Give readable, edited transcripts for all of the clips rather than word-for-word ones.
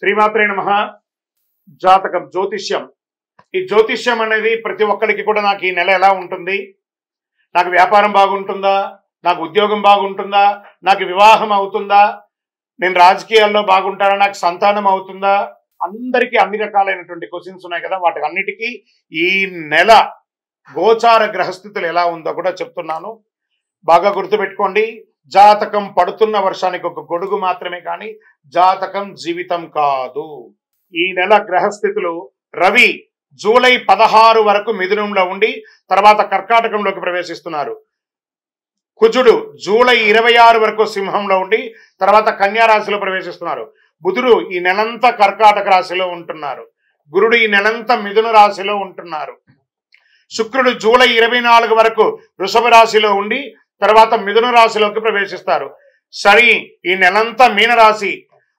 శ్రీమాత్రే నమః. జాతకం, జ్యోతిష్యం. ఈ జ్యోతిష్యం అనేది ప్రతి ఒక్కరికి కూడా నాకు ఈ నెల ఎలా ఉంటుంది, నాకు వ్యాపారం బాగుంటుందా, నాకు ఉద్యోగం బాగుంటుందా, నాకు వివాహం అవుతుందా, నేను రాజకీయాల్లో బాగుంటానా, నాకు సంతానం అవుతుందా, అందరికీ అన్ని రకాలైనటువంటి క్వశ్చన్స్ ఉన్నాయి కదా. వాటి అన్నిటికీ ఈ నెల గోచార గ్రహస్థితులు ఎలా ఉందో కూడా చెప్తున్నాను. బాగా గుర్తుపెట్టుకోండి. జాతకం పడుతున్న వర్షానికి ఒక గొడుగు మాత్రమే, కానీ జాతకం జీవితం కాదు. ఈ నెల గ్రహస్థితులు: రవి జూలై 16 వరకు మిథునంలో ఉండి తర్వాత కర్కాటకంలోకి ప్రవేశిస్తున్నారు. కుజుడు జూలై 26 వరకు సింహంలో ఉండి తర్వాత కన్యా రాశిలో ప్రవేశిస్తున్నారు. బుధుడు ఈ నెలంతా కర్కాటక రాశిలో ఉంటున్నారు. గురుడు ఈ నెలంతా మిథున రాశిలో ఉంటున్నారు. శుక్రుడు జూలై 24 వరకు వృషభ రాశిలో ఉండి తర్వాత మిథున రాశిలోకి ప్రవేశిస్తారు. శని ఈ నెలంతా మీనరాశి,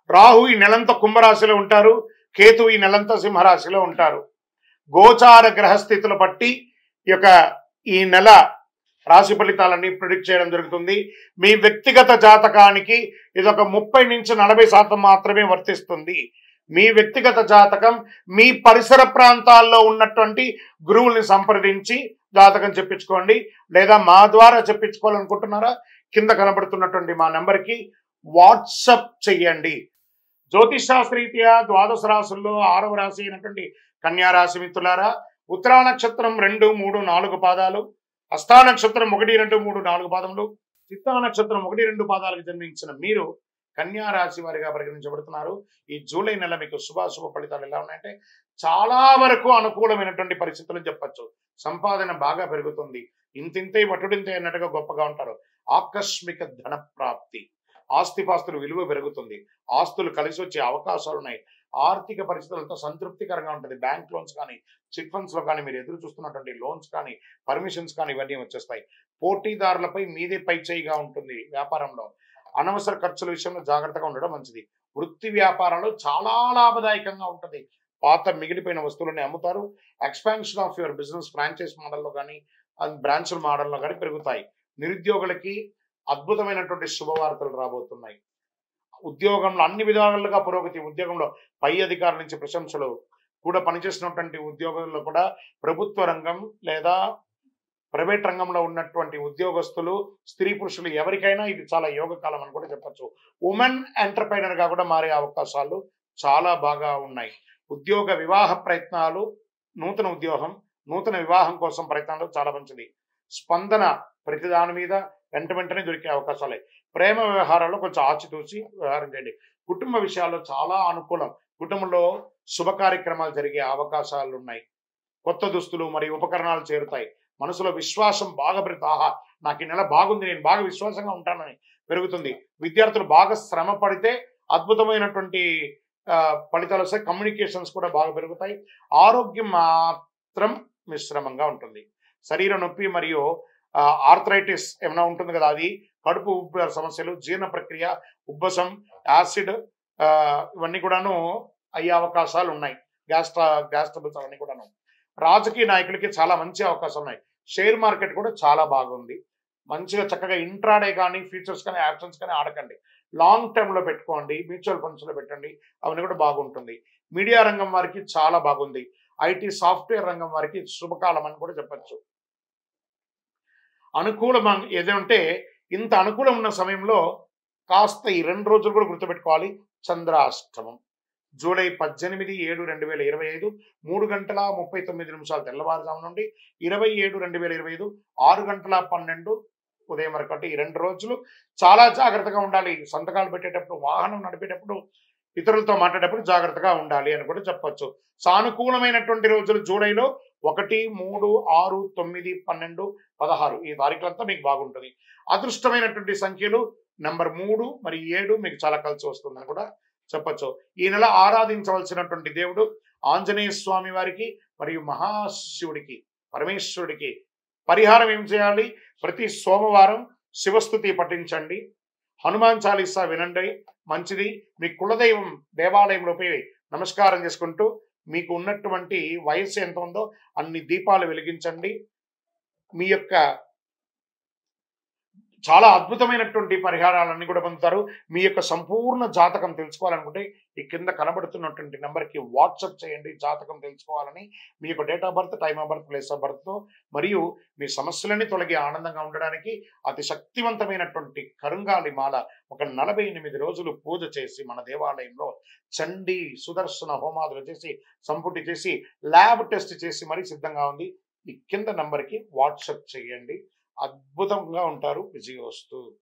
రాహు ఈ నెలంతా కుంభరాశిలో ఉంటారు, కేతు ఈ నెలంతా సింహరాశిలో ఉంటారు. గోచార గ్రహస్థితులు బట్టి ఈ నెల రాశి ఫలితాలన్నీ ప్రిడిక్ట్ చేయడం జరుగుతుంది. మీ వ్యక్తిగత జాతకానికి ఇదొక 30 నుంచి 40% మాత్రమే వర్తిస్తుంది. మీ వ్యక్తిగత జాతకం మీ పరిసర ప్రాంతాల్లో ఉన్నటువంటి గురువుల్ని సంప్రదించి జాతకం చెప్పించుకోండి. లేదా మా ద్వారా చెప్పించుకోవాలనుకుంటున్నారా, కింద కనబడుతున్నటువంటి మా నెంబర్కి వాట్సప్ చెయ్యండి. జ్యోతిష్ శాస్త్రీత్యా ద్వాదశ రాశుల్లో 6వ రాశి అయినటువంటి కన్యా రాశి మిత్రులారా, ఉత్తరా నక్షత్రం 2, 3, 4 పాదాలు, హస్తా నక్షత్రం 1, 2, 3, 4 పాదములు, చిత్తా నక్షత్రం 1, 2 పాదాలకు జన్మించిన మీరు కన్యా రాశి వారిగా పరిగణించబడుతున్నారు. ఈ జూలై నెల మీకు శుభాశుభ ఫలితాలు ఎలా ఉన్నాయంటే చాలా వరకు అనుకూలమైనటువంటి పరిస్థితులు చెప్పచ్చు. సంపాదన బాగా పెరుగుతుంది. ఇంతింతే వటుడింతే అన్నట్టుగా గొప్పగా ఉంటారు. ఆకస్మిక ధన ప్రాప్తి, ఆస్తిపాస్తుల విలువ పెరుగుతుంది. ఆస్తులు కలిసి వచ్చే అవకాశాలు ఉన్నాయి. ఆర్థిక పరిస్థితులతో సంతృప్తికరంగా ఉంటుంది. బ్యాంక్ లోన్స్ కానీ, చిట్ ఫండ్స్ లో కానీ, మీరు ఎదురు చూస్తున్నటువంటి లోన్స్ కానీ, పర్మిషన్స్ కానీ ఇవన్నీ వచ్చేస్తాయి. పోటీదారులపై మీదే పై చేయిగా ఉంటుంది. వ్యాపారంలో అనవసర ఖర్చుల విషయంలో జాగ్రత్తగా ఉండడం మంచిది. వృత్తి వ్యాపారాలు చాలా లాభదాయకంగా ఉంటుంది. పాత మిగిలిపోయిన వస్తువులని అమ్ముతారు. Expansion of your business franchise మోడల్లో కానీ, బ్రాంచ్ల మోడల్లో కానీ పెరుగుతాయి. నిరుద్యోగులకి అద్భుతమైనటువంటి శుభవార్తలు రాబోతున్నాయి. ఉద్యోగంలో అన్ని విధాలుగా పురోగతి. ఉద్యోగంలో పై అధికారుల నుంచి ప్రశంసలు. కూడా పనిచేసినటువంటి ఉద్యోగుల్లో కూడా ప్రభుత్వ రంగం లేదా ప్రైవేట్ రంగంలో ఉన్నటువంటి ఉద్యోగస్తులు, స్త్రీ పురుషులు ఎవరికైనా ఇది చాలా యోగకాలం అని కూడా చెప్పచ్చు. ఉమెన్ ఎంటర్ప్రైనర్ గా కూడా మారే అవకాశాలు చాలా బాగా ఉన్నాయి. ఉద్యోగ వివాహ ప్రయత్నాలు, నూతన ఉద్యోగం, నూతన వివాహం కోసం ప్రయత్నాలు చాలా మంచిది. స్పందన ప్రతి దాని మీద వెంటనే దొరికే అవకాశాలే. ప్రేమ వ్యవహారాల్లో కొంచెం ఆచితూచి వ్యవహారం చేయండి. కుటుంబ విషయాల్లో చాలా అనుకూలం. కుటుంబంలో శుభ కార్యక్రమాలు జరిగే అవకాశాలు ఉన్నాయి. కొత్త దుస్తులు మరియు ఉపకరణాలు చేరుతాయి. మనసులో విశ్వాసం బాగా పెరుగుతుంది. ఆహా, నాకు ఈ నెల బాగుంది, నేను బాగా విశ్వాసంగా ఉంటానని పెరుగుతుంది. విద్యార్థులు బాగా శ్రమ పడితే అద్భుతమైనటువంటి ఫలితాలు వస్తాయి. కమ్యూనికేషన్స్ కూడా బాగా పెరుగుతాయి. ఆరోగ్యం మాత్రం మిశ్రమంగా ఉంటుంది. శరీర నొప్పి మరియు ఆర్థరైటిస్ ఏమైనా ఉంటుంది కదా, అది, కడుపు ఉబ్బ సమస్యలు, జీర్ణ ప్రక్రియ, ఉబ్బసం, యాసిడ్ ఇవన్నీ కూడాను అయ్యే అవకాశాలు ఉన్నాయి. గ్యాస్ ట్రబుల్స్ అవన్నీ కూడాను. రాజకీయ నాయకులకి చాలా మంచి అవకాశాలు ఉన్నాయి. షేర్ మార్కెట్ కూడా చాలా బాగుంది. మంచిగా చక్కగా ఇంట్రాడే కానీ, ఫ్యూచర్స్ కానీ, ఆప్షన్స్ కానీ ఆడకండి. లాంగ్ టర్మ్లో పెట్టుకోండి. మ్యూచువల్ ఫండ్స్లో పెట్టండి. అవన్నీ కూడా బాగుంటుంది. మీడియా రంగం వారికి చాలా బాగుంది. ఐటీ సాఫ్ట్వేర్ రంగం వారికి శుభకాలం అని కూడా చెప్పచ్చు. అనుకూలం ఏదంటే ఇంత అనుకూలం ఉన్న సమయంలో కాస్త ఈ 2 రోజులు కూడా గుర్తుపెట్టుకోవాలి. చంద్రాష్టమం జూలై 18, 7, 2025 3:39 తెల్లవారుజాము నుండి 27, 2025 6:12 ఉదయం వరకు. అంటే ఈ 2 రోజులు చాలా జాగ్రత్తగా ఉండాలి. సంతకాలు పెట్టేటప్పుడు, వాహనం నడిపేటప్పుడు, ఇతరులతో మాట్లాడేటప్పుడు జాగ్రత్తగా ఉండాలి అని కూడా చెప్పచ్చు. సానుకూలమైనటువంటి రోజులు జూలైలో 1, 3, 6, 9, 12, 16 ఈ తారీఖులంతా మీకు బాగుంటుంది. అదృష్టమైనటువంటి సంఖ్యలు నెంబర్ 3 మరియు 7 మీకు చాలా కలిసి వస్తుందని కూడా చెప్పచ్చు. ఈ నెల ఆరాధించవలసినటువంటి దేవుడు ఆంజనేయ స్వామి వారికి మరియు మహాశివుడికి, పరమేశ్వరుడికి. పరిహారం ఏం చేయాలి? ప్రతి సోమవారం శివస్తుతి పఠించండి. హనుమాన్ చాలీసా వినండి, మంచిది. మీ కులదైవం దేవాలయంలో పోయి నమస్కారం చేసుకుంటూ మీకు ఉన్నటువంటి వయస్సు ఎంత ఉందో అన్ని దీపాలు వెలిగించండి. మీ యొక్క చాలా అద్భుతమైనటువంటి పరిహారాలన్నీ కూడా పొందుతారు. మీ యొక్క సంపూర్ణ జాతకం తెలుసుకోవాలనుకుంటే ఈ కింద కనబడుతున్నటువంటి నెంబర్‌కి వాట్సాప్ చేయండి జాతకం తెలుసుకోవాలని. మీ యొక్క date of birth, time of birth, place of బర్త్‌తో మరియు మీ సమస్యలన్నీ తొలగి ఆనందంగా ఉండడానికి అతి శక్తివంతమైనటువంటి కరుంగాలి మాల ఒక 48 రోజులు పూజ చేసి మన దేవాలయంలో చండీ, సుదర్శన హోమాదులు చేసి, సంపుటి చేసి, ల్యాబ్ టెస్ట్ చేసి మరీ సిద్ధంగా ఉంది. ఈ కింద నంబర్‌కి వాట్సాప్ చేయండి. అద్భుతంగా ఉంటారు. విజయోస్తు.